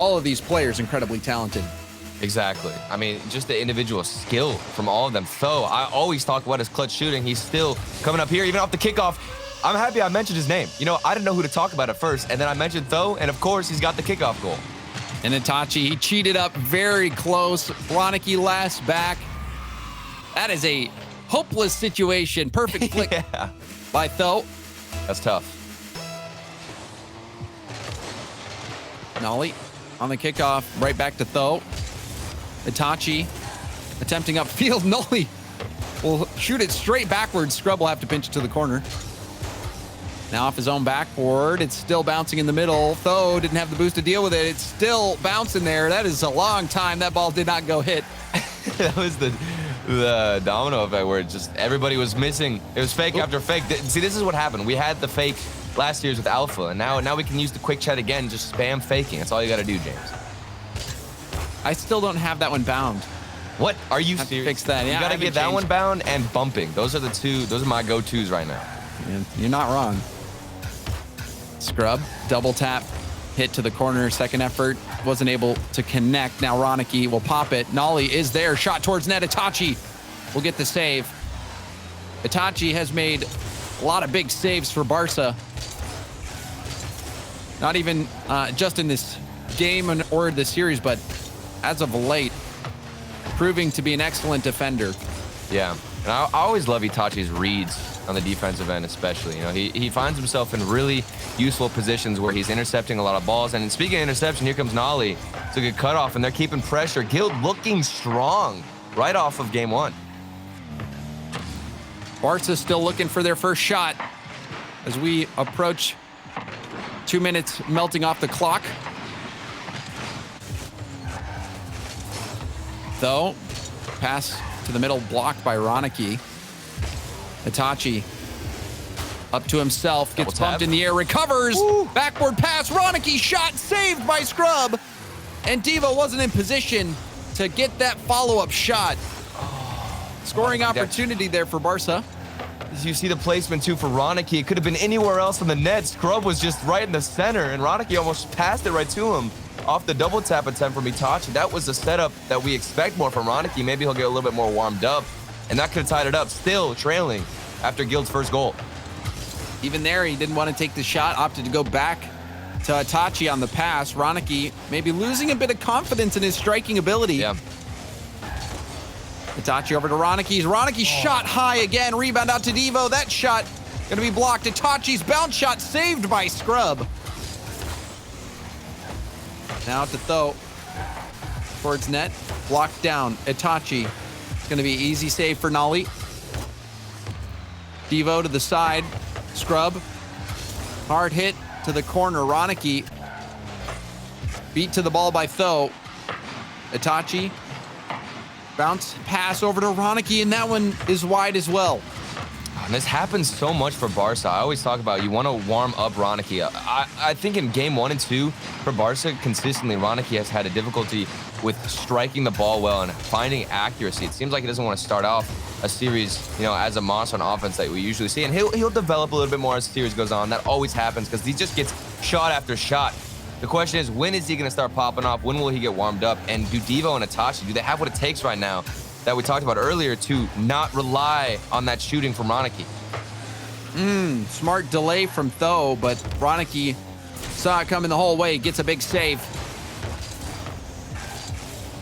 all of these players incredibly talented. Exactly. I mean, just the individual skill from all of them. Tho, I always talk about his clutch shooting. He's still coming up here, even off the kickoff. I'm happy I mentioned his name. You know, I didn't know who to talk about at first, and then I mentioned Tho, and of course, he's got the kickoff goal. And Itachi, he cheated up very close. Ronaky last back. That is a hopeless situation. Perfect flick by Tho. That's tough. Nolly on the kickoff, right back to Tho. Itachi attempting upfield. Nolly will shoot it straight backwards. Scrub will have to pinch it to the corner. Now off his own backboard. It's still bouncing in the middle. Tho didn't have the boost to deal with it. It's still bouncing there. That is a long time. That ball did not go hit. That was the domino effect where it just everybody was missing. It was fake after fake. See, this is what happened. We had the fake last year's with Alpha, and now we can use the quick chat again. Just spam faking. That's all you got to do, James. I still don't have that one bound. What? Are you have serious? To fix that. Yeah, you got to get that one bound and bumping. Those are the two. Those are my go-tos right now. Yeah, you're not wrong. Scrub, double tap, hit to the corner, second effort, wasn't able to connect. Now Ronaky will pop it. Nolly is there, shot towards net. Itachi will get the save. Itachi has made a lot of big saves for Barca. Not even just in this game or the series, but as of late, proving to be an excellent defender. Yeah, and I always love Itachi's reads on the defensive end, especially. You know, he finds himself in really useful positions where he's intercepting a lot of balls. And speaking of interception, here comes Nolly. It's a good cutoff, and they're keeping pressure. Guild looking strong right off of game one. Barca still looking for their first shot as we approach 2 minutes melting off the clock. Though, pass to the middle blocked by Ronaky. Itachi up to himself, gets bumped in the air, recovers, backboard pass, Ronaky shot saved by Scrub, and Devo wasn't in position to get that follow-up shot. Scoring opportunity there for Barca. As you see the placement too for Ronaky, it could have been anywhere else on the net. Scrub was just right in the center, and Ronaky almost passed it right to him off the double tap attempt from Itachi. That was a setup that we expect more from Ronaky. Maybe he'll get a little bit more warmed up, and that could have tied it up. Still trailing after Guild's first goal. Even there, he didn't want to take the shot, opted to go back to Itachi on the pass. Ronaky maybe losing a bit of confidence in his striking ability. Yeah. Itachi over to Ronaky. Ronaky shot high again. Rebound out to Devo. That shot going to be blocked. Itachi's bounce shot saved by Scrub. Now to Tho. Towards net. Blocked down. Itachi. It's going to be easy save for Nolly. Devo to the side. Scrub. Hard hit to the corner. Ronaky. Beat to the ball by Tho. Itachi. Bounce pass over to Ronaky, and that one is wide as well. And this happens so much for Barca. I always talk about you want to warm up Ronaky. I think in game 1 and 2 for Barca, consistently, Ronaky has had a difficulty with striking the ball well and finding accuracy. It seems like he doesn't want to start off a series, you know, as a monster on offense that we usually see. And he'll develop a little bit more as the series goes on. That always happens because he just gets shot after shot. The question is, when is he going to start popping off? When will he get warmed up? And do Devo and Itachi, do they have what it takes right now that we talked about earlier to not rely on that shooting from Ronaky? Smart delay from Tho, but Ronaky saw it coming the whole way, gets a big save.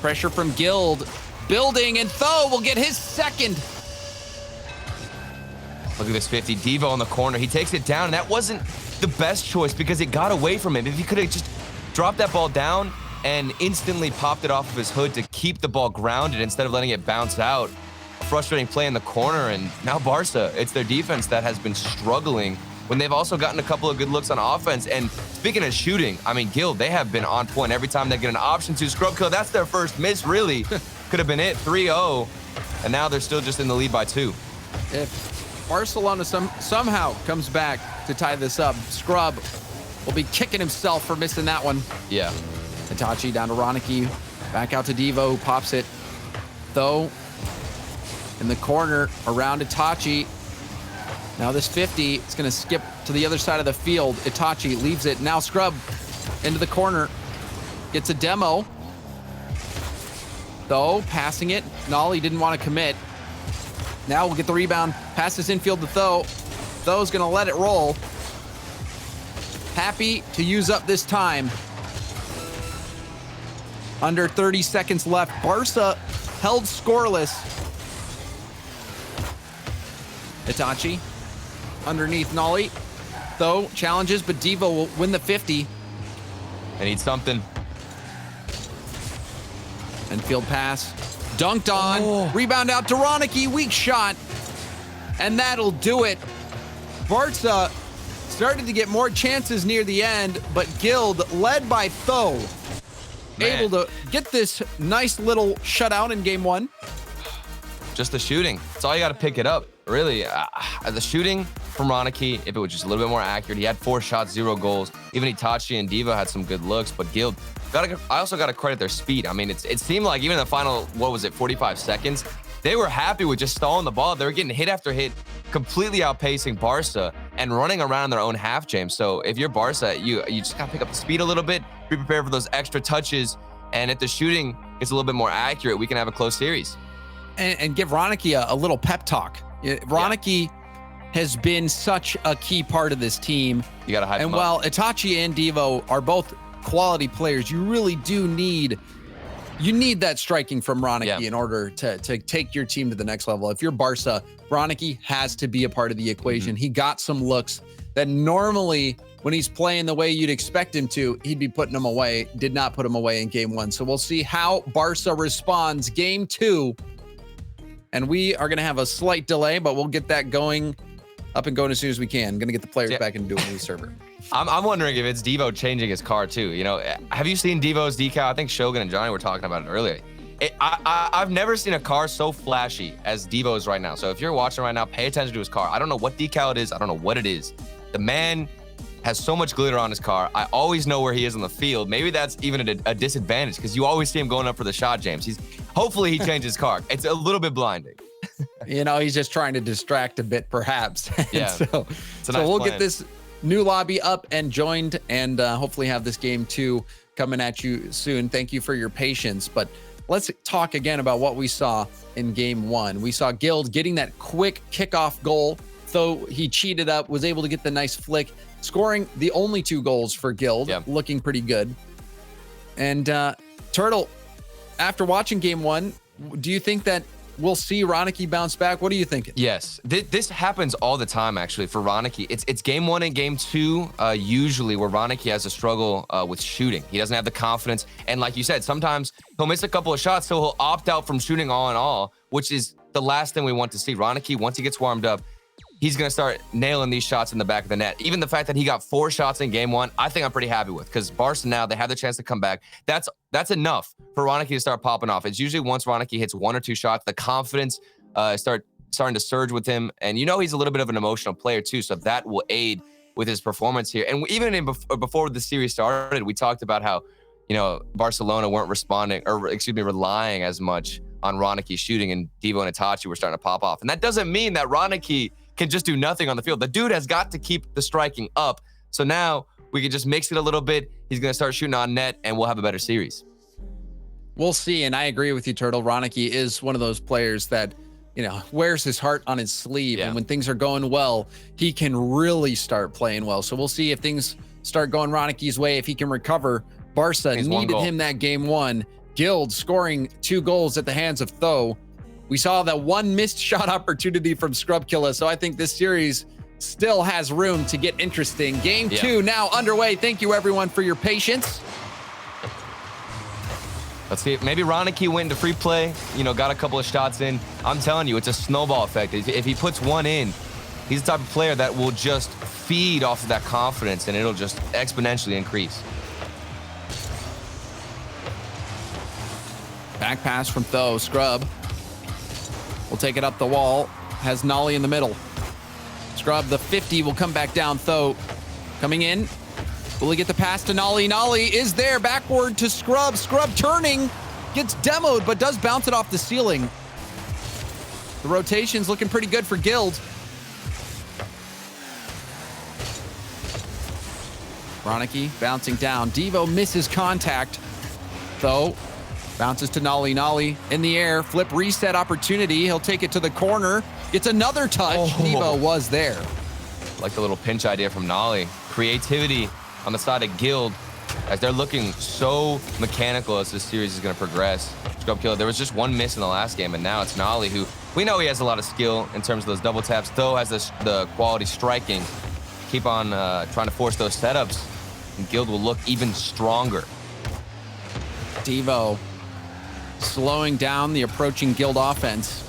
Pressure from Guild, building, and Tho will get his second. Look at this 50, Devo in the corner. He takes it down, and that wasn't the best choice because it got away from him. If he could have just dropped that ball down and instantly popped it off of his hood to keep the ball grounded instead of letting it bounce out. A frustrating play in the corner, and now Barca, it's their defense that has been struggling when they've also gotten a couple of good looks on offense. And speaking of shooting, I mean, Guild, they have been on point every time they get an option to. Scrub kill, that's their first miss, really. Could have been it, 3-0, and now they're still just in the lead by 2. If Barcelona somehow comes back to tie this up, Scrub will be kicking himself for missing that one. Yeah. Itachi down to Ronaky, back out to Devo, who pops it. Tho in the corner around Itachi. Now this 50, it's going to skip to the other side of the field. Itachi leaves it. Now Scrub into the corner. gets a demo. Though, passing it. Nolly didn't want to commit. Now we'll get the rebound. Passes infield to Though. Though's going to let it roll. Happy to use up this time. Under 30 seconds left. Barca held scoreless. Itachi underneath Nolly. Though challenges, but Devo will win the 50. I need something. Infield pass. Dunked on. Oh. Rebound out to Ronaky. Weak shot. And that'll do it. Barca started to get more chances near the end, but Guild, led by Though, able to get this nice little shutout in game one. Just the shooting. That's all you got to pick it up, really. The shooting from Ronaky, if it was just a little bit more accurate, he had 4 shots, 0 goals. Even Itachi and Devo had some good looks, but Guild, I also got to credit their speed. I mean, it seemed like even in the final, 45 seconds, they were happy with just stalling the ball. They were getting hit after hit, completely outpacing Barca and running around their own half, James. So if you're Barca, you just got to pick up the speed a little bit, be prepared for those extra touches, and if the shooting is a little bit more accurate, we can have a close series. And give Ronaky a little pep talk. Ronaky has been such a key part of this team. You got to hype him up. And while Itachi and Devo are both quality players, you really do need that striking from Ronaky in order to take your team to the next level. If you're Barca, Ronaky has to be a part of the equation. He got some looks that normally when he's playing the way you'd expect him to, he'd be putting them away. Did not put them away in game one. So we'll see how Barca responds game two. And we are going to have a slight delay, but we'll get that going up and going as soon as we can. I'm going to get the players back into a new server. I'm wondering if it's Devo changing his car too. You know, have you seen Devo's decal? I think Shogun and Johnny were talking about it earlier. I've never seen a car so flashy as Devo's right now. So if you're watching right now, pay attention to his car. I don't know what decal it is. I don't know what it is. The man has so much glitter on his car. I always know where he is on the field. Maybe that's even a disadvantage because you always see him going up for the shot, James. Hopefully he changes his car. It's a little bit blinding. You know, he's just trying to distract a bit, perhaps. Yeah. so we'll get this new lobby up and joined, and hopefully have this game two coming at you soon. Thank you for your patience. But let's talk again about what we saw in game one. We saw Guild getting that quick kickoff goal, though he cheated up, was able to get the nice flick, scoring the only 2 goals for Guild, looking pretty good. And Turtle, after watching game one, do you think that we'll see Ronaky bounce back? What are you thinking? Yes, this happens all the time actually for Ronaky. It's game one and game two usually where Ronaky has a struggle with shooting. He doesn't have the confidence, and like you said, sometimes he'll miss a couple of shots, so he'll opt out from shooting all in all, which is the last thing we want to see. Ronaky, once he gets warmed up, he's going to start nailing these shots in the back of the net. Even the fact that he got 4 shots in game one, I think I'm pretty happy with, because Barca now, they have the chance to come back. That's enough for Ronaky to start popping off. It's usually once Ronaky hits 1 or 2 shots, the confidence starting to surge with him. And you know he's a little bit of an emotional player too, so that will aid with his performance here. And even before the series started, we talked about how, you know, Barcelona weren't relying as much on Ronaky shooting, and Devo and Itachi were starting to pop off. And that doesn't mean that Ronaky can just do nothing on the field. The dude has got to keep the striking up. So now we can just mix it a little bit. He's going to start shooting on net, and we'll have a better series. We'll see. And I agree with you, Turtle. Ronaky is one of those players that, you know, wears his heart on his sleeve. And when things are going well, he can really start playing well. So we'll see if things start going Ronaky's way, if he can recover. Barca needed him that game one. Guild scoring 2 goals at the hands of Though. We saw that 1 missed shot opportunity from Scrubkilla, so I think this series still has room to get interesting. Game 2 now underway. Thank you, everyone, for your patience. Let's see. Maybe Ronaky went into free play, you know, got a couple of shots in. I'm telling you, it's a snowball effect. If he puts 1 in, he's the type of player that will just feed off of that confidence, and it'll just exponentially increase. Back pass from Though. Scrub will take it up the wall. Has Nolly in the middle. Scrub, the 50, will come back down. Though coming in. Will he get the pass to Nolly? Nolly is there. Backward to Scrub. Scrub turning. Gets demoed, but does bounce it off the ceiling. The rotation's looking pretty good for Guild. Ronaky bouncing down. Devo misses contact. Though bounces to Nolly. Nolly in the air. Flip reset opportunity. He'll take it to the corner. Gets another touch. Devo was there. Like the little pinch idea from Nolly. Creativity on the side of Guild as they're looking so mechanical as this series is going to progress. Scrub Killer, there was just one miss in the last game, and now it's Nolly, who we know he has a lot of skill in terms of those double taps. Though has the quality striking. Keep on trying to force those setups, and Guild will look even stronger. Devo slowing down the approaching Guild offense.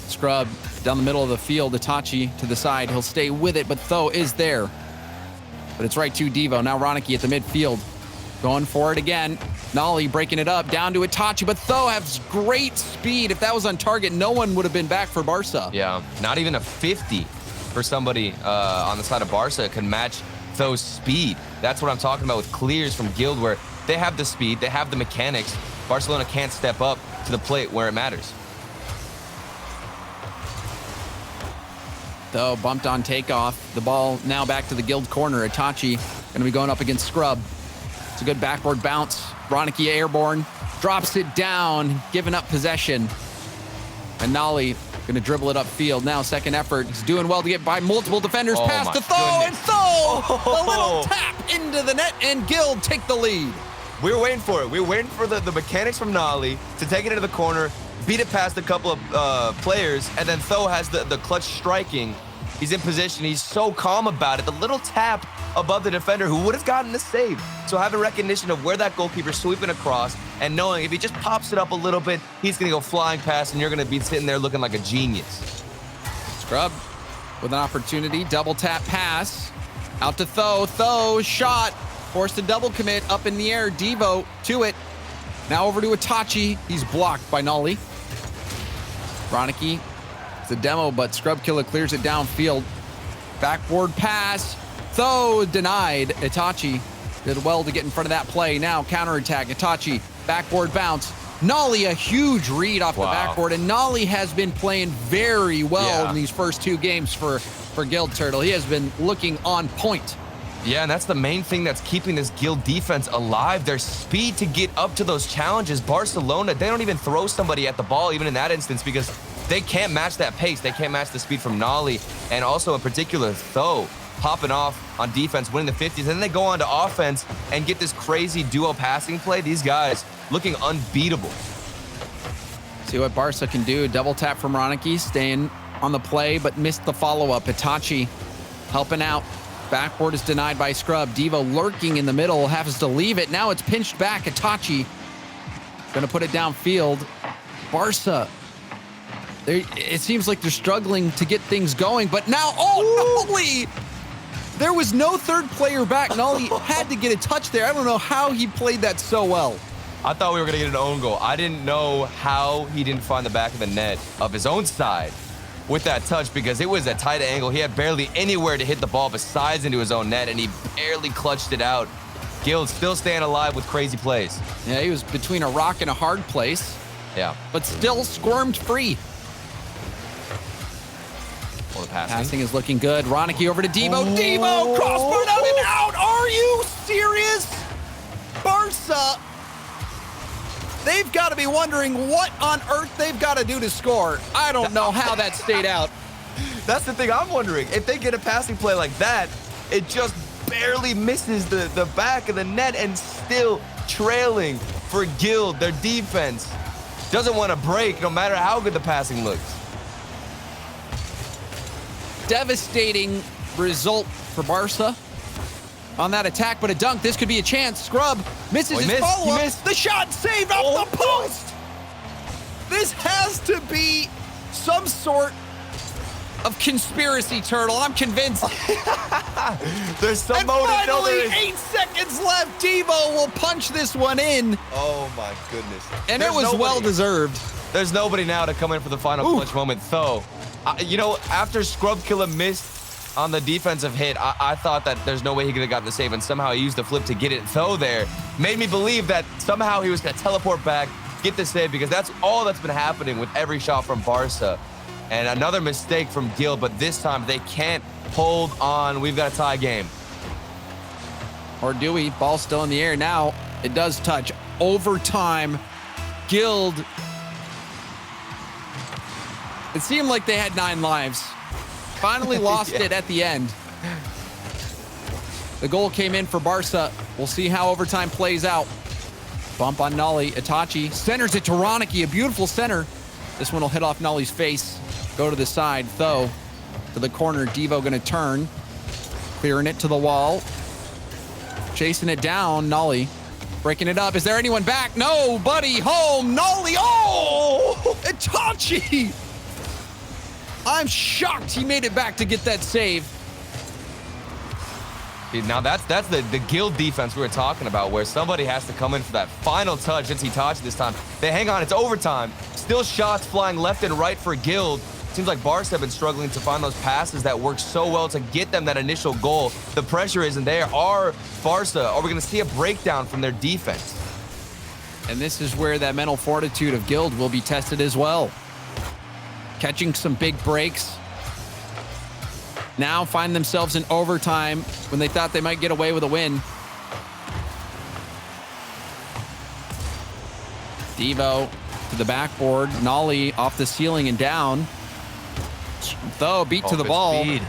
Scrub down the middle of the field. Itachi to the side. He'll stay with it, but Tho is there. But it's right to Devo. Now Ronaky at the midfield. Going for it again. Nolly breaking it up. Down to Itachi, but Tho has great speed. If that was on target, no one would have been back for Barca. Yeah, not even a 50 for somebody on the side of Barca can match Tho's speed. That's what I'm talking about with clears from Guild, where they have the speed, they have the mechanics. Barcelona can't step up to the plate where it matters. Though bumped on takeoff. The ball now back to the Guild corner. Itachi going to be going up against Scrub. It's a good backboard bounce. Ronaky airborne. Drops it down, giving up possession. And Nolly going to dribble it upfield. Now second effort. He's doing well to get by multiple defenders. Pass to Tho, and Tho, a little tap into the net, and Guild take the lead. We were waiting for it. We were waiting for the mechanics from Nolly to take it into the corner, beat it past a couple of players, and then Tho has the clutch striking. He's in position. He's so calm about it. The little tap above the defender who would have gotten the save. So having recognition of where that goalkeeper's sweeping across and knowing if he just pops it up a little bit, he's going to go flying past and you're going to be sitting there looking like a genius. Scrub with an opportunity. Double tap pass. Out to Tho. Tho shot. Forced a double commit up in the air. Devo to it. Now over to Itachi. He's blocked by Nolly. Ronaky. It's a demo, but Scrub Killer clears it downfield. Backboard pass. Tho denied. Itachi did well to get in front of that play. Now counterattack. Itachi. Backboard bounce. Nolly, a huge read off the backboard, and Nolly has been playing very well in these first two games for Guild Turtle. He has been looking on point. Yeah, and that's the main thing that's keeping this Guild defense alive. Their speed to get up to those challenges. Barcelona, they don't even throw somebody at the ball, even in that instance, because they can't match that pace. They can't match the speed from Nolly, and also in particular, Tho popping off on defense, winning the 50s, and then they go on to offense and get this crazy duo passing play. These guys looking unbeatable. See what Barca can do. Double tap from Ronaky, staying on the play, but missed the follow-up. Itachi helping out. Backboard is denied by Scrub. Devo lurking in the middle, has to leave it. Now it's pinched back. Itachi gonna put it downfield. Barca, it seems like they're struggling to get things going, but now, Nolly! There was no third player back. Nolly had to get a touch there. I don't know how he played that so well. I thought we were gonna get an own goal. I didn't know how he didn't find the back of the net of his own side with that touch, because it was a tight angle. He had barely anywhere to hit the ball besides into his own net, and he barely clutched it out. Guild still staying alive with crazy plays. Yeah, he was between a rock and a hard place. Yeah. But still squirmed free. Well, the passing. Passing is looking good. Ronaky over to Devo. Devo, crossbar out and out. Are you serious? Barca, they've got to be wondering what on earth they've got to do to score. I don't know how that stayed out. That's the thing I'm wondering. If they get a passing play like that, it just barely misses the back of the net, and still trailing for Guild. Their defense doesn't want to break no matter how good the passing looks. Devastating result for Barca on that attack, but a dunk. This could be a chance. Scrub misses his follow-up. The shot saved off the post. This has to be some sort of conspiracy, Turtle. I'm convinced. There's some and motive. Finally, 8 seconds left. Devo will punch this one in. Oh my goodness. And it was well deserved. There's nobody now to come in for the final clutch moment. Tho, you know, after Scrub Killer missed on the defensive hit, I thought that there's no way he could have gotten the save, and somehow he used the flip to get it. Tho there made me believe that somehow he was going to teleport back, get the save, because that's all that's been happening with every shot from Barca. And another mistake from Guild, but this time they can't hold on. We've got a tie game. Or do we? Ball still in the air now. It does touch overtime. Guild. It seemed like they had 9 lives. Finally lost it at the end. The goal came in for Barca. We'll see how overtime plays out. Bump on Nolly. Itachi centers it to Ronaky. A beautiful center. This one will hit off Nolly's face. Go to the side. Though to the corner. Devo going to turn. Clearing it to the wall. Chasing it down. Nolly breaking it up. Is there anyone back? No, buddy. Home. Nolly. Oh! Itachi! I'm shocked he made it back to get that save. Now that's the Guild defense we were talking about, where somebody has to come in for that final touch. It's Itachi this time. They hang on, it's overtime. Still shots flying left and right for Guild. Seems like Barca have been struggling to find those passes that work so well to get them that initial goal. The pressure isn't there. Are Barca, are we gonna see a breakdown from their defense? And this is where that mental fortitude of Guild will be tested as well. Catching some big breaks. Now find themselves in overtime when they thought they might get away with a win. Devo to the backboard. Nolly off the ceiling and down. Though beat to the ball. Speed.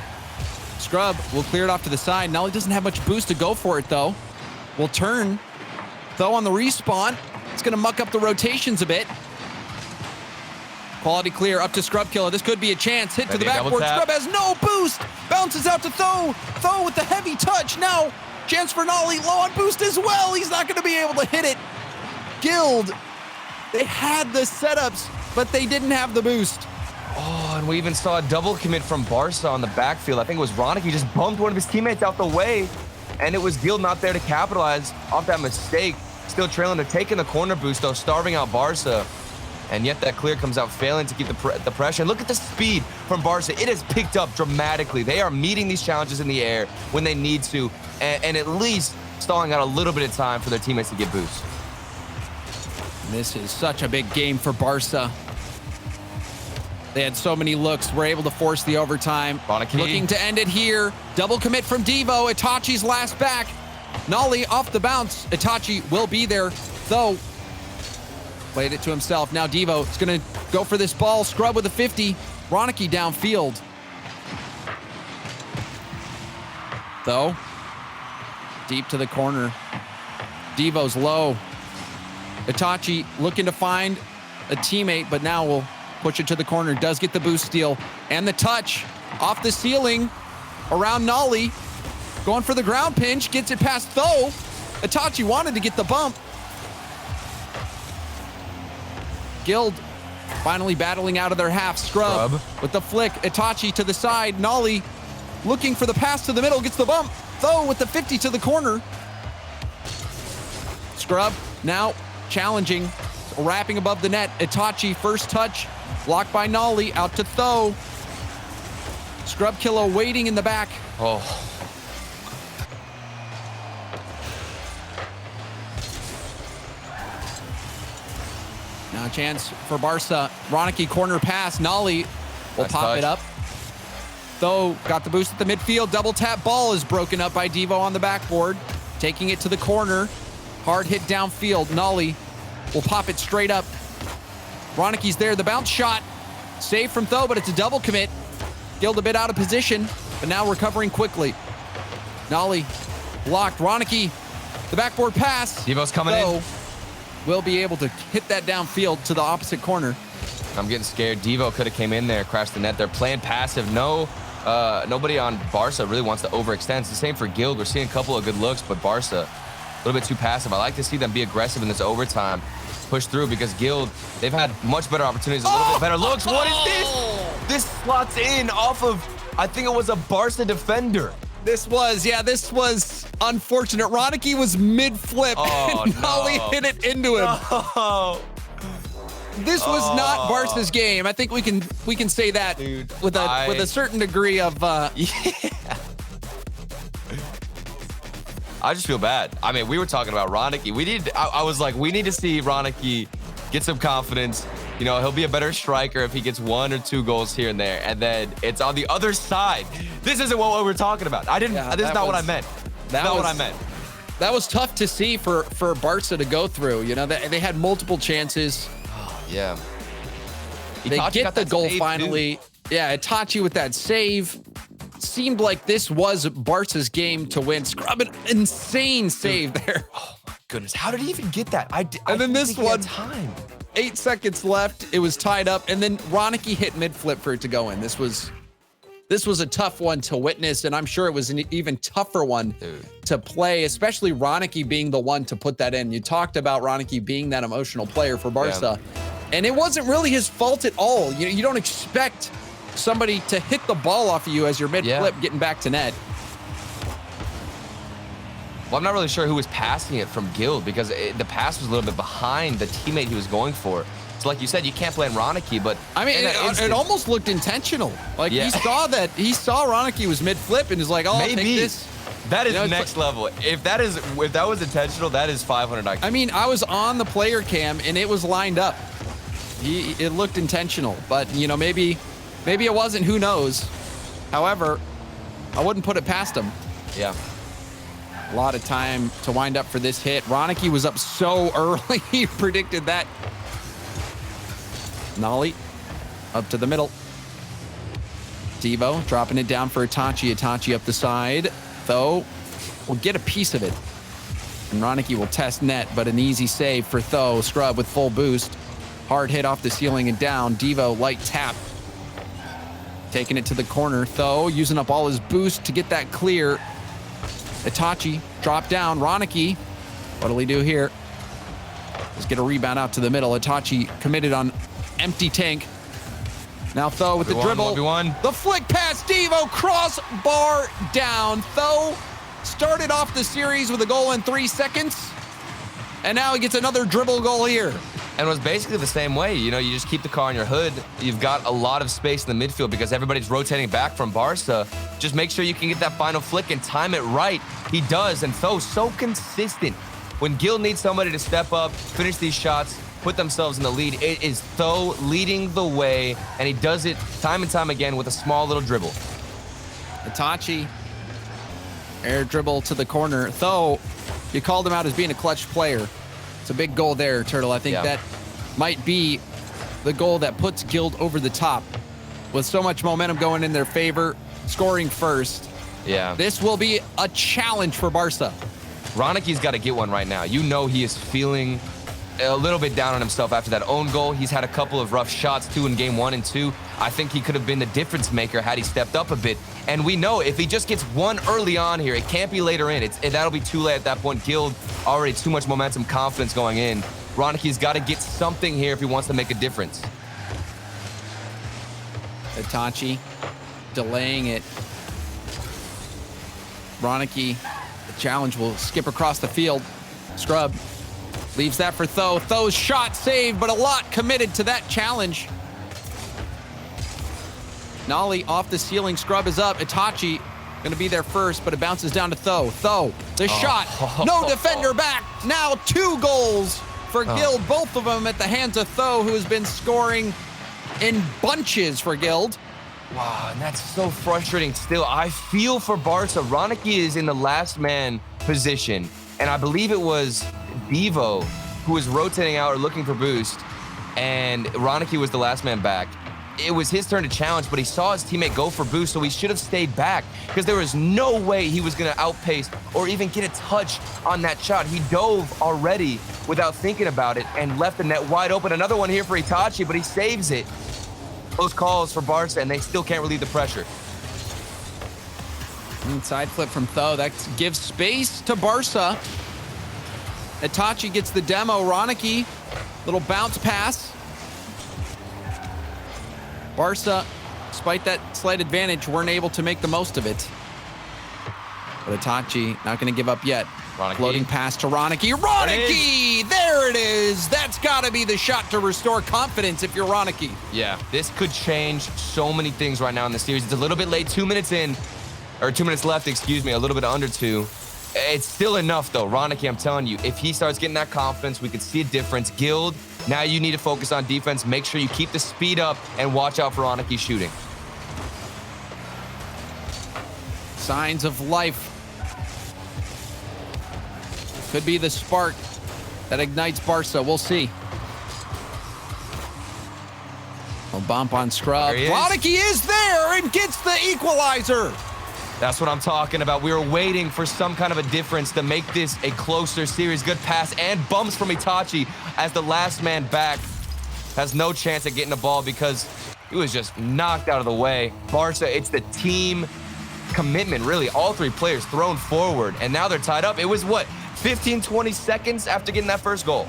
Scrub will clear it off to the side. Nolly doesn't have much boost to go for it though. Will turn. Though on the respawn. It's going to muck up the rotations a bit. Quality clear up to Scrub Killer. This could be a chance. Hit to the backboard. Scrub has no boost. Bounces out to Tho. Tho with the heavy touch. Now, chance for Nolly. Low on boost as well. He's not going to be able to hit it. Guild, they had the setups, but they didn't have the boost. Oh, and we even saw a double commit from Barca on the backfield. I think it was Ronaky just bumped one of his teammates out the way, and it was Guild not there to capitalize off that mistake. Still trailing. They're taking the corner boost, though, starving out Barca. And yet that clear comes out, failing to keep the pressure. And look at the speed from Barca. It has picked up dramatically. They are meeting these challenges in the air when they need to, and at least stalling out a little bit of time for their teammates to get boosts. This is such a big game for Barca. They had so many looks. Were able to force the overtime. Ronaky. Looking to end it here. Double commit from Devo. Itachi's last back. Nolly off the bounce. Itachi will be there, though. Played it to himself. Now Devo is going to go for this ball. Scrub with a 50. Ronaky downfield. Though. Deep to the corner. Devo's low. Itachi looking to find a teammate, but now will push it to the corner. Does get the boost steal. And the touch off the ceiling around Nolly. Going for the ground pinch. Gets it past Tho. Itachi wanted to get the bump. Guild finally battling out of their half. Scrub with the flick. Itachi to the side. Nolly looking for the pass to the middle. Gets the bump. Though with the 50 to the corner. Scrub now challenging. Wrapping above the net. Itachi first touch. Blocked by Nolly. Out to Tho. Scrub Killer waiting in the back. Oh. Now a chance for Barca. Ronaky corner pass. Nolly will pop it up. Though got the boost at the midfield. Double tap ball is broken up by Devo on the backboard. Taking it to the corner. Hard hit downfield. Nolly will pop it straight up. Ronaky's there. The bounce shot. Saved from Tho, but it's a double commit. Guild a bit out of position, but now recovering quickly. Nolly blocked. Ronaky, the backboard pass. Devo's coming in. Will be able to hit that downfield to the opposite corner. I'm getting scared. Devo could have came in there, crashed the net. They're playing passive. Nobody on Barca really wants to overextend. It's the same for Guild. We're seeing a couple of good looks, but Barca a little bit too passive. I like to see them be aggressive in this overtime. Push through, because Guild, they've had much better opportunities, a little bit better looks. What is this? This slots in off of, I think it was a Barca defender. This was unfortunate. Ronaky was mid-flip, and Nolly hit it into him. No. This was not Barca's game. I think we can say that, dude, with a certain degree of yeah. I just feel bad. I mean, we were talking about Ronaky. I was like, we need to see Ronaky get some confidence. You know, he'll be a better striker if he gets 1 or 2 goals here and there. And then it's on the other side. This isn't what we were talking about. This is not what I meant. That's not what I meant. that was tough to see for Barca to go through. You know, they had multiple chances. Yeah. They get the goal finally. Too. Yeah, Itachi with that save. Seemed like this was Barca's game to win. Scrub, an insane save there. Oh my goodness, how did he even get that? And then this one, 8 seconds left. It was tied up, and then Ronaky hit mid flip for it to go in. This was a tough one to witness, and I'm sure it was an even tougher one to play, especially Ronaky being the one to put that in. You talked about Ronaky being that emotional player for Barca, and it wasn't really his fault at all. You don't expect somebody to hit the ball off of you as you're mid-flip getting back to net. Well, I'm not really sure who was passing it from Guild because the pass was a little bit behind the teammate he was going for. So like you said, you can't blame Ronaky, but I mean, it almost looked intentional. Like he saw Ronaky was mid-flip and is like, oh, I'll take this. That is next level. If that was intentional, that is 500 IQ. I mean, I was on the player cam and it was lined up. It looked intentional, but you know, maybe it wasn't, who knows. However, I wouldn't put it past him. Yeah. A lot of time to wind up for this hit. Ronaky was up so early, he predicted that. Nolly up to the middle. Devo dropping it down for Itachi. Itachi up the side. Though will get a piece of it. And Ronaky will test net, but an easy save for Though. Scrub with full boost. Hard hit off the ceiling and down. Devo light tap. Taking it to the corner. Though using up all his boost to get that clear. Itachi drop down. Ronaky, what'll he do here? Let's get a rebound out to the middle. Itachi committed on empty tank. Now Though with the dribble. The flick pass. Devo crossbar down. Though started off the series with a goal in 3 seconds. And now he gets another dribble goal here. And it was basically the same way. You know, you just keep the car on your hood. You've got a lot of space in the midfield because everybody's rotating back from Barca. Just make sure you can get that final flick and time it right. He does, and Though so consistent. When Guild needs somebody to step up, finish these shots, put themselves in the lead, it is Though leading the way, and he does it time and time again with a small little dribble. Itachi, air dribble to the corner. Though, you called him out as being a clutch player. It's a big goal there, Turtle. I think that might be the goal that puts Guild over the top. With so much momentum going in their favor, scoring first. Yeah. This will be a challenge for Barca. Ronaky's got to get one right now. You know he is feeling a little bit down on himself after that own goal. He's had a couple of rough shots, too, in game 1 and 2. I think he could have been the difference maker had he stepped up a bit. And we know if he just gets one early on here, it can't be later in. That'll be too late at that point. Guild already too much momentum, confidence going in. Ronaky's got to get something here if he wants to make a difference. Itachi delaying it. Ronaky, the challenge will skip across the field. Scrub leaves that for Though. Though's shot saved, but a lot committed to that challenge. Nolly off the ceiling. Scrub is up. Itachi going to be there first, but it bounces down to Though. Though, the shot. No defender back. Now 2 goals for Guild. Both of them at the hands of Though, who has been scoring in bunches for Guild. Wow, and that's so frustrating still. I feel for Barca. Ronaky is in the last man position, and I believe it was Devo who was rotating out or looking for boost, and Ronaky was the last man back. It was his turn to challenge, but he saw his teammate go for boost, so he should have stayed back because there was no way he was going to outpace or even get a touch on that shot. He dove already without thinking about it and left the net wide open. Another one here for Itachi, but he saves it. Close calls for Barca, and they still can't relieve the pressure. Inside flip from Though. That gives space to Barca. Itachi gets the demo. Ronaky, little bounce pass. Barca, despite that slight advantage, weren't able to make the most of it. But Itachi not going to give up yet. Ronaky. Floating pass to Ronaky. Ronaky! There it is! That's got to be the shot to restore confidence if you're Ronaky. Yeah, this could change so many things right now in the series. It's a little bit late, 2 minutes in, or 2 minutes left, excuse me, a little bit under 2. It's still enough, though. Ronaky, I'm telling you, if he starts getting that confidence, we could see a difference. Guild, now you need to focus on defense. Make sure you keep the speed up and watch out for Ronaky shooting. Signs of life. Could be the spark that ignites Barca. We'll see. A bump on Scrub. Ronaky is there and gets the equalizer. That's what I'm talking about. We were waiting for some kind of a difference to make this a closer series. Good pass and bumps from Itachi as the last man back has no chance at getting the ball because he was just knocked out of the way. Barca, it's the team commitment, really. All three players thrown forward, and now they're tied up. It was, what, 15, 20 seconds after getting that first goal?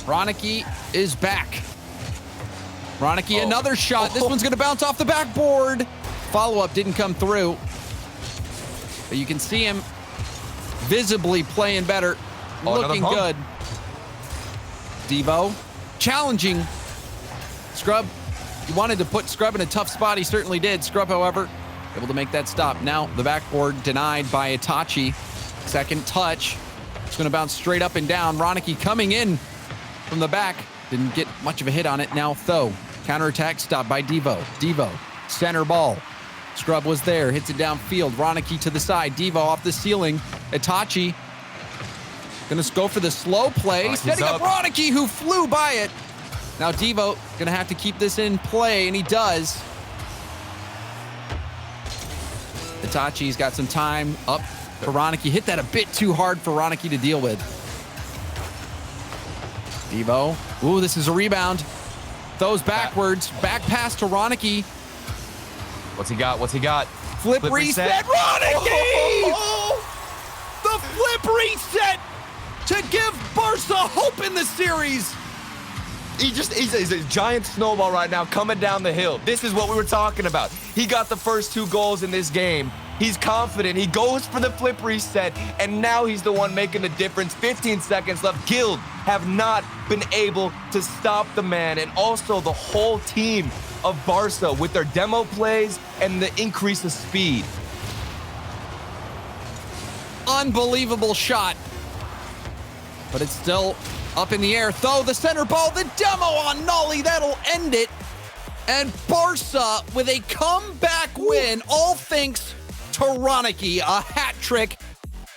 Ronaky is back. Ronaky, another shot. This one's going to bounce off the backboard. Follow-up didn't come through. But you can see him visibly playing better. Looking good. Devo, challenging. Scrub, he wanted to put Scrub in a tough spot. He certainly did. Scrub, however, able to make that stop. Now the backboard denied by Itachi. Second touch. It's going to bounce straight up and down. Ronaky coming in from the back. Didn't get much of a hit on it. Now Tho. Counterattack stop by Devo. Devo, center ball. Scrub was there, hits it downfield. Ronaky to the side. Devo off the ceiling. Itachi gonna go for the slow play. Setting up Ronaky, who flew by it. Now Devo gonna have to keep this in play, and he does. Itachi's got some time up for Ronaky. Hit that a bit too hard for Ronaky to deal with. Devo. Ooh, this is a rebound. Those backwards. Back pass to Ronaky. What's he got? What's he got? Flip reset. Ronaky! The flip reset to give Barca hope in the series. He's a giant snowball right now coming down the hill. This is what we were talking about. He got the first 2 goals in this game. He's confident. He goes for the flip reset, and now he's the one making the difference. 15 seconds left. GLD have not been able to stop the man, and also the whole team of Barca with their demo plays and the increase of speed. Unbelievable shot. But it's still up in the air. Though the center ball, the demo on Nolly, that'll end it. And Barca with a comeback win, all thanks to Ronaky, a hat trick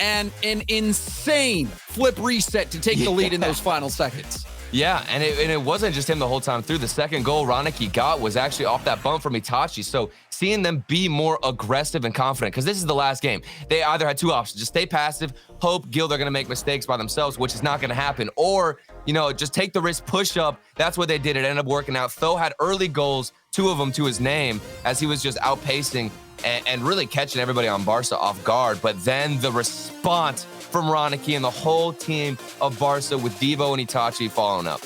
and an insane flip reset to take the lead in those final seconds. Yeah, and it wasn't just him the whole time through. The second goal Ronaky got was actually off that bump from Itachi. So seeing them be more aggressive and confident, because this is the last game. They either had 2 options: just stay passive, hope GLD are going to make mistakes by themselves, which is not going to happen, or, you know, just take the risk, push up. That's what they did. It ended up working out. Tho had early goals, 2 of them to his name, as he was just outpacing and really catching everybody on Barca off guard. But then the response from Ronaky and the whole team of Barca with Devo and Itachi following up.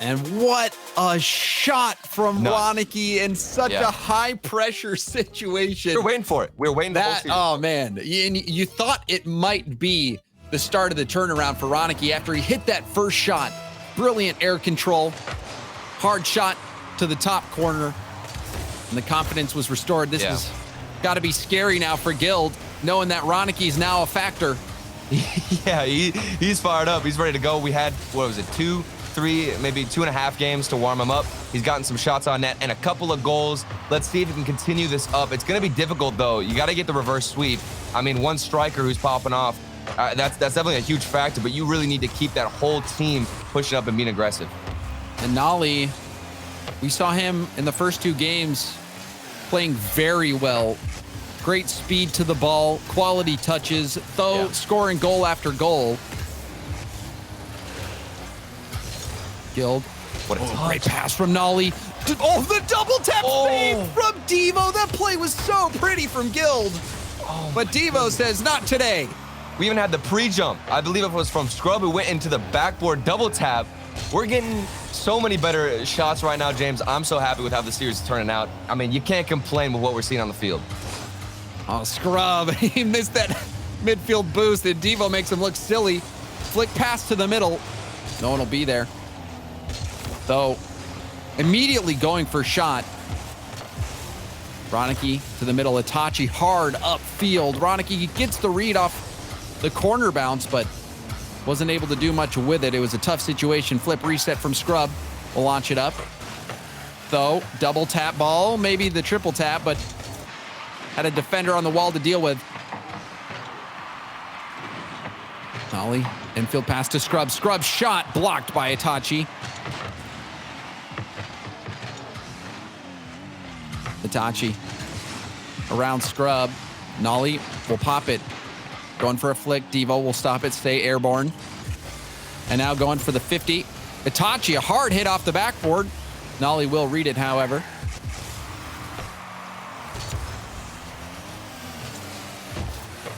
And what a shot from Ronaky in such a high-pressure situation. We were waiting for it. We were waiting that. Oh, man. You thought it might be the start of the turnaround for Ronaky after he hit that first shot. Brilliant air control. Hard shot to the top corner. And the confidence was restored. This has got to be scary now for GLD, knowing that Ronaky is now a factor. Yeah, he's fired up. He's ready to go. We had, what was it, 2, 3, maybe 2.5 games to warm him up. He's gotten some shots on net and a couple of goals. Let's see if he can continue this up. It's going to be difficult, though. You got to get the reverse sweep. I mean, one striker who's popping off, that's definitely a huge factor, but you really need to keep that whole team pushing up and being aggressive. And Nolly, we saw him in the first 2 games playing very well. Great speed to the ball, quality touches, though scoring goal after goal. GLD. What a great pass from Nolly. Oh, the double tap save from Devo. That play was so pretty from GLD. Oh, but Devo says, not today. We even had the pre-jump. I believe it was from Scrub who went into the backboard double tap. We're getting so many better shots right now, James. I'm so happy with how the series is turning out. I mean, you can't complain with what we're seeing on the field. Oh, Scrub, he missed that midfield boost, and Devo makes him look silly. Flick pass to the middle. No one will be there. Though, immediately going for a shot. Ronaky to the middle. Itachi hard upfield. Ronaky gets the read off the corner bounce, but wasn't able to do much with it. It was a tough situation. Flip reset from Scrub. We'll launch it up. Though, double tap ball, maybe the triple tap, but had a defender on the wall to deal with. Nolly, infield pass to Scrub. Scrub shot blocked by Itachi. Itachi around Scrub. Nolly will pop it. Going for a flick. Devo will stop it, stay airborne. And now going for the 50. Itachi, a hard hit off the backboard. Nolly will read it, however.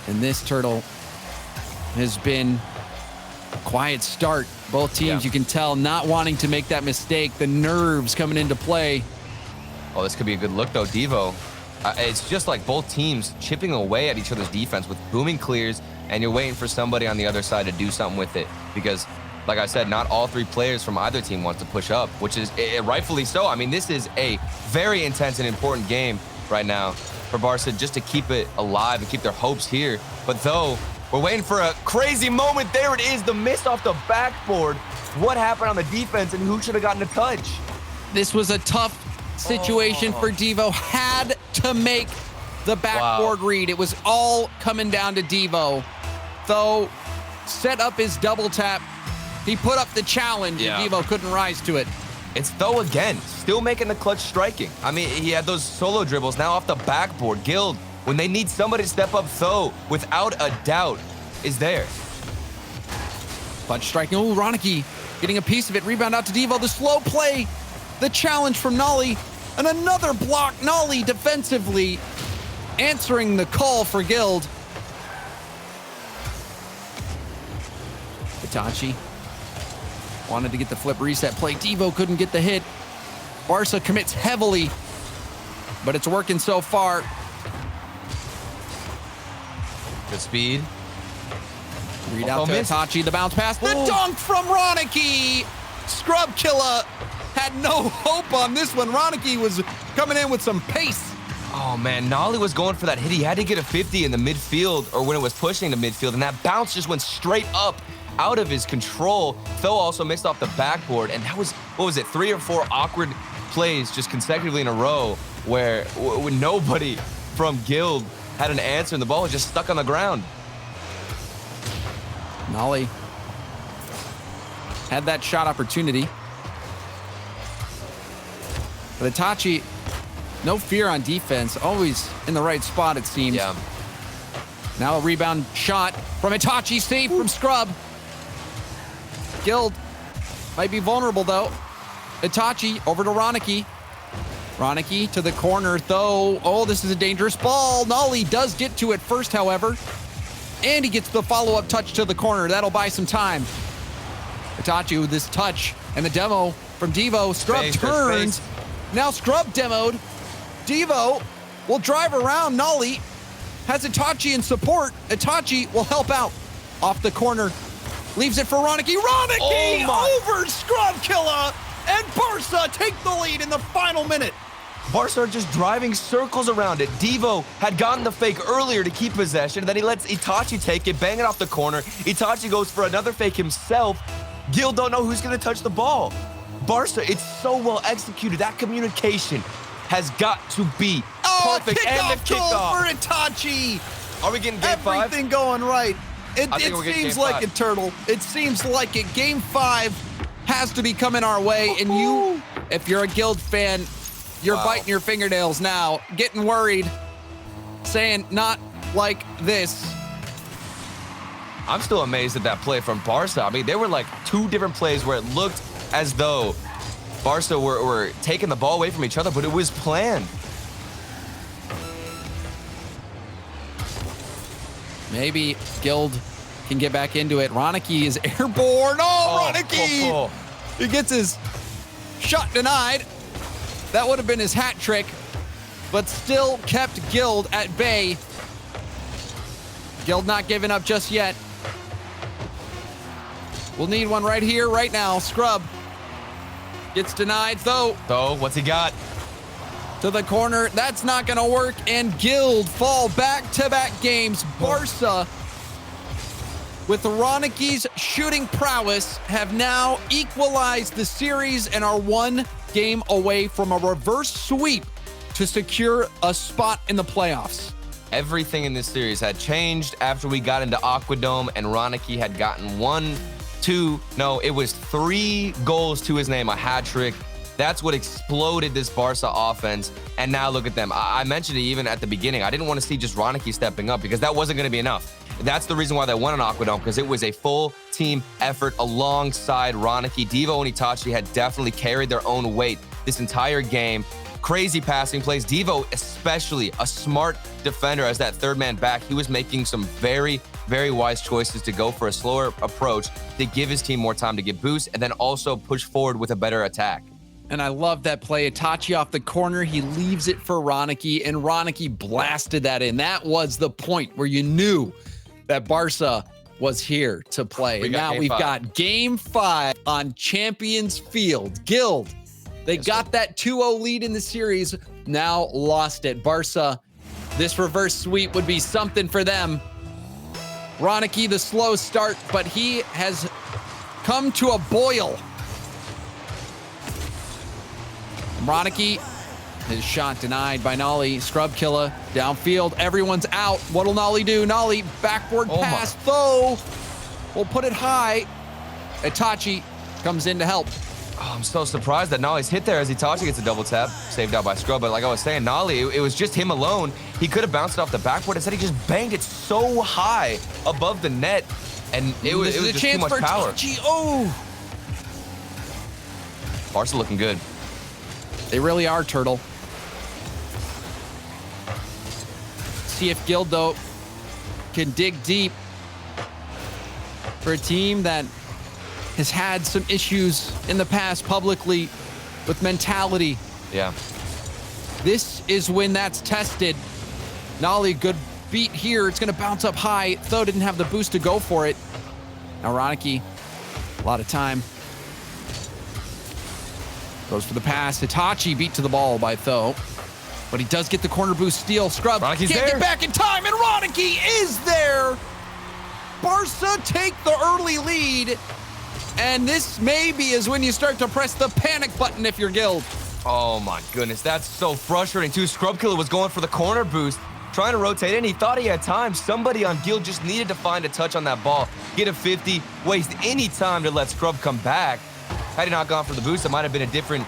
And this turtle has been a quiet start. Both teams, you can tell, not wanting to make that mistake. The nerves coming into play. Oh, this could be a good look, though, Devo. It's just like both teams chipping away at each other's defense with booming clears, and you're waiting for somebody on the other side to do something with it. Because, like I said, not all three players from either team want to push up, which is rightfully so. I mean, this is a very intense and important game right now for Barca, just to keep it alive and keep their hopes here. But though, we're waiting for a crazy moment. There it is, the miss off the backboard. What happened on the defense, and who should have gotten a touch? This was a tough situation for Devo. Had to make the backboard read. It was all coming down to Devo. Though, set up his double tap. He put up the challenge, and Devo couldn't rise to it. It's Tho again, still making the clutch striking. I mean, he had those solo dribbles now off the backboard. Guild, when they need somebody to step up, Tho, without a doubt, is there. Clutch striking. Oh, Ronaky getting a piece of it. Rebound out to Devo. The slow play. The challenge from Nolly. And another block. Nolly defensively answering the call for Guild. Itachi wanted to get the flip reset play. Devo couldn't get the hit. Barca commits heavily, but it's working so far. Good speed. Read out to Itachi, the bounce pass. The dunk from Ronaky. Scrub Killer had no hope on this one. Ronaky was coming in with some pace. Oh, man, Nolly was going for that hit. He had to get a 50 in the midfield, or when it was pushing to midfield, and that bounce just went straight up out of his control. Tho also missed off the backboard, and that was, what was it, 3 or 4 awkward plays just consecutively in a row where when nobody from Guild had an answer and the ball was just stuck on the ground. Nolly had that shot opportunity. But Itachi, no fear on defense, always in the right spot, it seems. Yeah. Now a rebound shot from Itachi, safe from Scrub. Guild might be vulnerable, though. Itachi over to Ronaky. Ronaky to the corner, though. Oh, this is a dangerous ball. Nolly does get to it first, however. And he gets the follow-up touch to the corner. That'll buy some time. Itachi with this touch and the demo from Devo. Scrub turns. Now Scrub demoed. Devo will drive around. Nolly has Itachi in support. Itachi will help out off the corner. Leaves it for Ronaky. Ronaky over Scrub Killer, and Barca take the lead in the final minute. Barca are just driving circles around it. Devo had gotten the fake earlier to keep possession, then he lets Itachi take it, bang it off the corner. Itachi goes for another fake himself. Guild don't know who's gonna touch the ball. Barca, it's so well executed. That communication has got to be perfect. And the kickoff for Itachi. Are we getting game 5? Everything going right. It seems like it, Turtle. It seems like it. Game 5 has to be coming our way. And you, if you're a Guild fan, you're biting your fingernails now, getting worried, saying not like this. I'm still amazed at that play from Barca. I mean, there were like 2 different plays where it looked as though Barca were taking the ball away from each other, but it was planned. Maybe Guild can get back into it. Ronaky is airborne. Ronaky! He gets his shot denied. That would have been his hat trick, but still kept Guild at bay. Guild not giving up just yet. We'll need one right here, right now. Scrub gets denied, though. What's he got? To the corner. That's not going to work, and Guild fall back-to-back games. Barca, with Ronaky's shooting prowess, have now equalized the series and are 1 game away from a reverse sweep to secure a spot in the playoffs. everything in this series had changed after we got into Aquadome and Ronaky had gotten 3 goals to his name, a hat trick. That's what exploded this Barca offense. And now look at them. I mentioned it even at the beginning. I didn't want to see just Ronaky stepping up because that wasn't going to be enough. That's the reason why they won on Aquadome, because it was a full team effort alongside Ronaky. Devo and Itachi had definitely carried their own weight this entire game. Crazy passing plays. Devo, especially a smart defender as that third man back. He was making some very, very wise choices to go for a slower approach to give his team more time to get boosts and then also push forward with a better attack. And I love that play. Itachi off the corner. He leaves it for Ronaky, and Ronaky blasted that in. That was the point where you knew that Barca was here to play. And now we've got game 5 on Champions Field. Guild, they got that 2-0 lead in the series, now lost it. Barca, this reverse sweep would be something for them. Ronaky, the slow start, but he has come to a boil. Ronaky, his shot denied by Nolly. Scrub killer downfield. Everyone's out. What'll Nolly do? Nolly, backboard pass, though. We'll put it high. Itachi comes in to help. Oh, I'm so surprised that Nolly's hit there as Itachi gets a double tap. Saved out by Scrub, but like I was saying, Nolly, it was just him alone. He could have bounced it off the backboard. Instead, he just banged it so high above the net, and it was just too much power. Itachi. Oh! Barca looking good. They really are, Turtle. See if Guild, though, can dig deep for a team that has had some issues in the past publicly with mentality. Yeah. This is when that's tested. Nolly, good beat here. It's going to bounce up high. Tho didn't have the boost to go for it. Now Ronaky, a lot of time. Goes for the pass. Itachi beat to the ball by Tho. But he does get the corner boost steal. Scrub Ronaky's can't get back in time, and Ronaky is there. Barca take the early lead. And this maybe is when you start to press the panic button if you're Guild. Oh my goodness, that's so frustrating too. Scrub Killer was going for the corner boost, trying to rotate in. He thought he had time. Somebody on Guild just needed to find a touch on that ball, get a 50, waste any time to let Scrub come back. Had he not gone for the boost, it might have been a different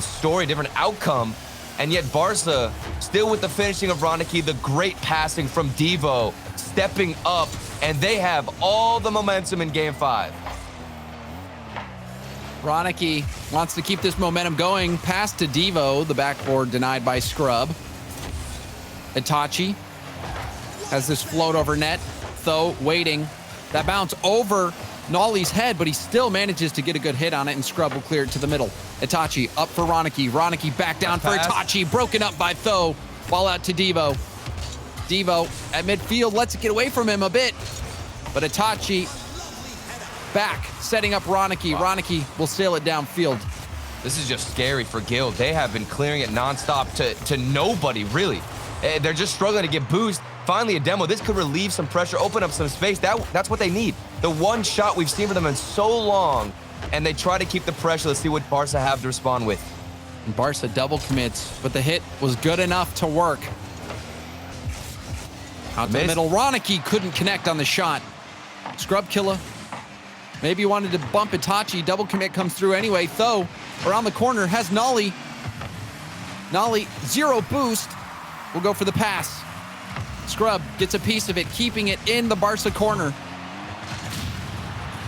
story, different outcome. And yet Barca, still with the finishing of Ronaky, the great passing from Devo, stepping up, and they have all the momentum in Game 5. Ronaky wants to keep this momentum going. Pass to Devo, the backboard denied by Scrub. Itachi has this float over net. Tho waiting. That bounce over Nolly's head, but he still manages to get a good hit on it, and Scrub will clear it to the middle. Itachi up for Ronaky. Ronaky back down for Itachi. Broken up by Tho. Ball out to Devo. Devo at midfield lets it get away from him a bit, but Itachi back, setting up Ronaky. Wow. Ronaky will sail it downfield. This is just scary for Guild. They have been clearing it nonstop to nobody, really. They're just struggling to get boost. Finally, a demo. This could relieve some pressure, open up some space. That's what they need. The one shot we've seen from them in so long, and they try to keep the pressure. Let's see what Barca have to respond with. And Barca double commits, but the hit was good enough to work. Out to the middle. Ronaky couldn't connect on the shot. Scrub killer. Maybe wanted to bump Itachi. Double commit comes through anyway. Tho, around the corner, has Nolly. Nolly, zero boost. Will go for the pass. Scrub gets a piece of it, keeping it in the Barca corner.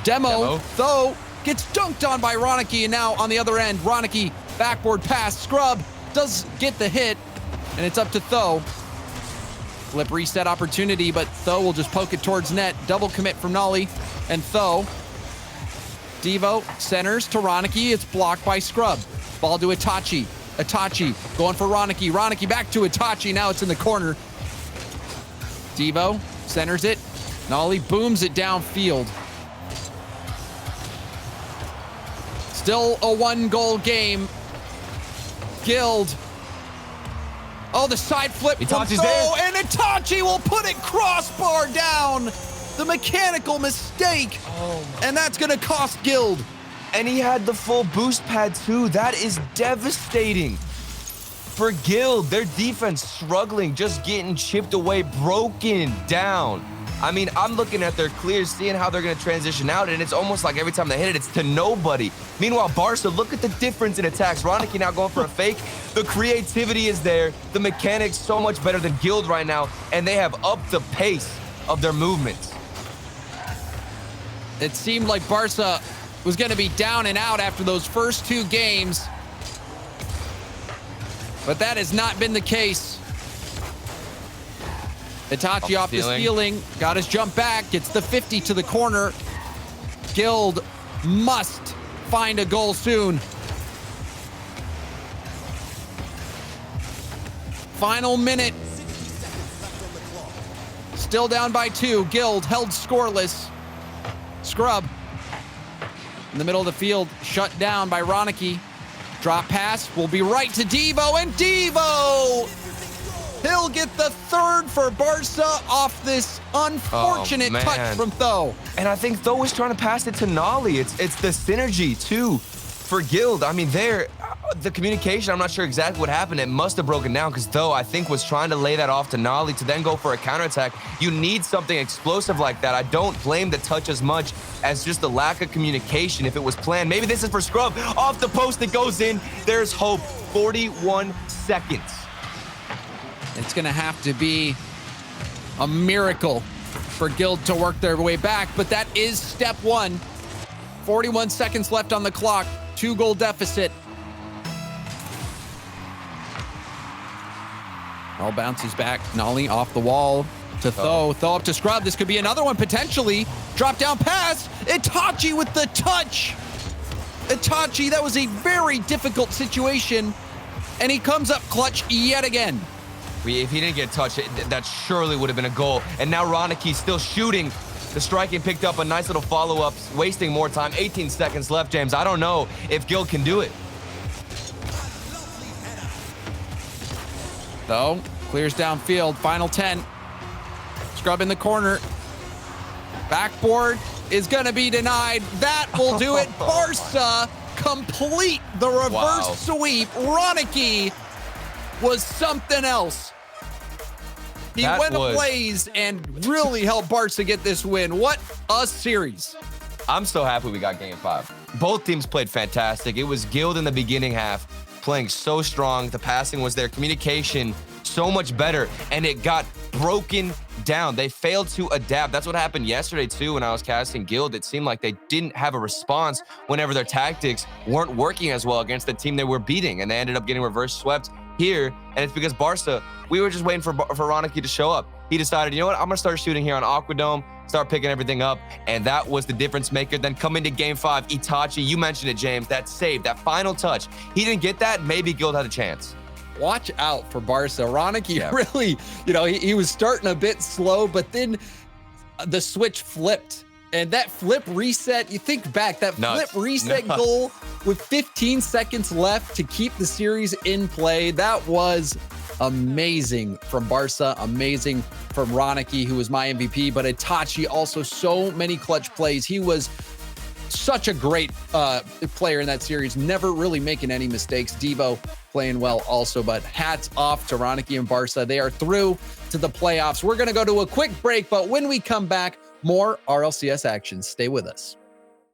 Demo. Tho gets dunked on by Ronaky, and now on the other end, Ronaky, backboard pass. Scrub does get the hit, and it's up to Tho. Flip reset opportunity, but Tho will just poke it towards net. Double commit from Nolly and Tho. Devo centers to Ronaky. It's blocked by Scrub. Ball to Itachi. Itachi going for Ronaky. Ronaky back to Itachi. Now it's in the corner. Devo centers it. Nolly booms it downfield. Still a 1-goal game. Guild. Oh, the side flip from Tho, and Itachi will put it crossbar down. The mechanical mistake, and that's going to cost Guild. And he had the full boost pad too. That is devastating. For Guild, their defense struggling, just getting chipped away, broken down. I mean, I'm looking at their clears, seeing how they're going to transition out, and it's almost like every time they hit it, it's to nobody. Meanwhile, Barca, look at the difference in attacks. Ronaky now going for a fake. The creativity is there. The mechanics so much better than Guild right now, and they have upped the pace of their movements. It seemed like Barca was going to be down and out after those first 2 games, but that has not been the case. Itachi off the ceiling, got his jump back, gets the 50 to the corner. Guild must find a goal soon. Final minute. Still down by 2. Guild held scoreless. Scrub in the middle of the field, shut down by Ronaky. Drop pass will be right to Devo, and Devo! He'll get the 3rd for Barca off this unfortunate touch from Tho. And I think Tho was trying to pass it to Nolly. It's the synergy, too, for Guild. I mean, the communication, I'm not sure exactly what happened. It must have broken down because Tho, I think, was trying to lay that off to Nolly to then go for a counterattack. You need something explosive like that. I don't blame the touch as much as just the lack of communication. If it was planned, maybe this is for Scrub. Off the post, it goes in. There's hope. 41 seconds. It's going to have to be a miracle for Guild to work their way back, but that is step 1. 41 seconds left on the clock, 2-goal deficit. All bounces back. Nolly off the wall to Tho. Tho up to Scrub. This could be another one potentially. Drop down pass. Itachi with the touch. Itachi, that was a very difficult situation, and he comes up clutch yet again. If he didn't get touched, that surely would have been a goal. And now Ronaky still shooting. The striking picked up a nice little follow-up, wasting more time. 18 seconds left, James. I don't know if Guild can do it. Tho clears downfield. Final 10. Scrub in the corner. Backboard is going to be denied. That will do it. Barca complete the reverse sweep. Ronaky was something else. He went ablaze and really helped Barca get this win. What a series. I'm so happy we got game 5. Both teams played fantastic. It was Guild in the beginning half playing so strong. The passing was there. Communication so much better, and it got broken down. They failed to adapt. That's what happened yesterday too when I was casting Guild. It seemed like they didn't have a response whenever their tactics weren't working as well against the team they were beating, and they ended up getting reverse swept here. And it's because Barca, we were just waiting for Ronaky to show up. He decided, you know what, I'm gonna start shooting here on Aquadome, start picking everything up, and that was the difference maker. Then come into game 5, Itachi, you mentioned it, James, that save, that final touch. He didn't get that, maybe Guild had a chance. Watch out for Barca. Ronaky really, he was starting a bit slow, but then the switch flipped. And that flip reset, you think back, that flip reset goal with 15 seconds left to keep the series in play, that was amazing from Barca, amazing from Ronaky, who was my MVP, but Itachi also so many clutch plays. He was such a great player in that series, never really making any mistakes. Devo playing well also, but hats off to Ronaky and Barca. They are through to the playoffs. We're going to go to a quick break, but when we come back, more RLCS action. Stay with us.